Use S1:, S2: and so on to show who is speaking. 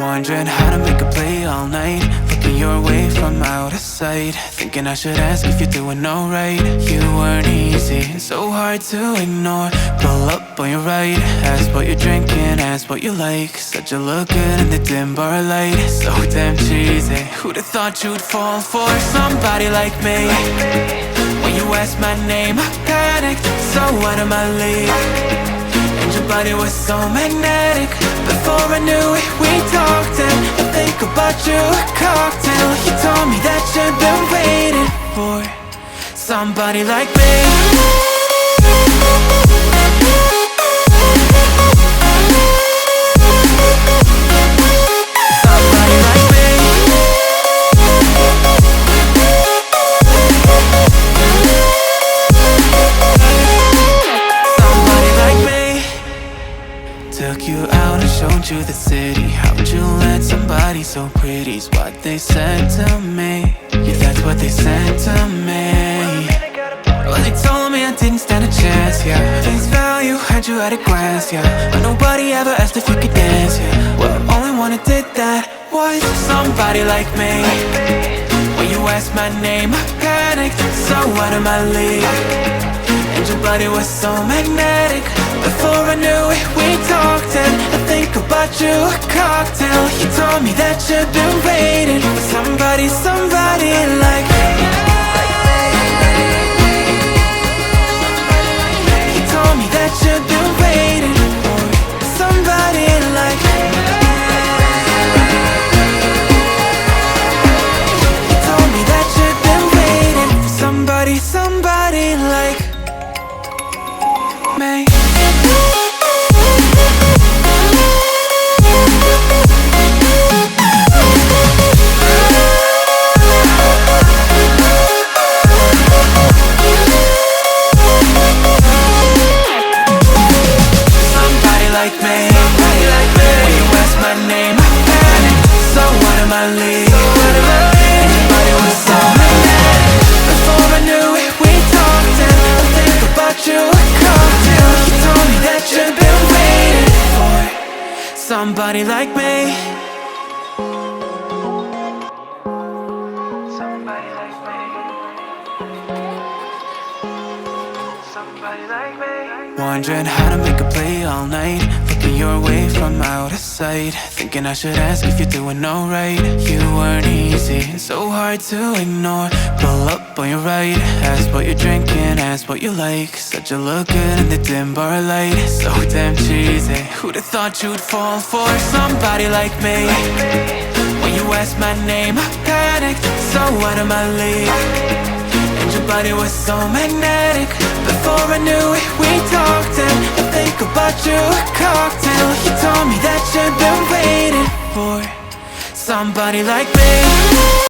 S1: Wondering how to make a play all night, looking your way from out of sight, thinking I should ask if you're doing alright. You weren't easy, so hard to ignore. Pull up on your right, ask what you're drinking, ask what you like. Said you look good in the dim bar light, so damn cheesy. Who'd have thought you'd fall for somebody like me? When you asked my name, I panicked, so out of my league. And your body was so magnetic. Before I knew it, we talked, and I think about you a cocktail. You told me that you've been waiting for somebody like me. Took you out and showed you the city. How'd you let somebody so pretty's what they said to me? Yeah, that's what they said to me. Well, they told me I didn't stand a chance, yeah. Face value, had you at a glance, yeah. But nobody ever asked if you could dance, yeah. Well, only one who did that was somebody like me. When you asked my name, I panicked, so out of my league. And your body was so magnetic. Before I knew it, we talked, and I think about you a cocktail. You told me that you've been waiting for somebody like me. You told me that you've been waiting for somebody like me. You told me that you've been waiting for somebody like me. Somebody like me. Somebody like me. Somebody like me. Wondering how to make a play all night, looking your way from out of sight, thinking I should ask if you're doing alright. You weren't easy, so hard to ignore. Pull up on your right, ask what you're drinking, ask what you like. Said you look good in the dim bar light, so damn cheesy. Who'd have thought you'd fall for somebody like me? When you asked my name, I panicked, so out of my league. And your body was so magnetic. Before I knew it, we talked, and I think about you a cocktail. You told me that you've been waiting for somebody like me.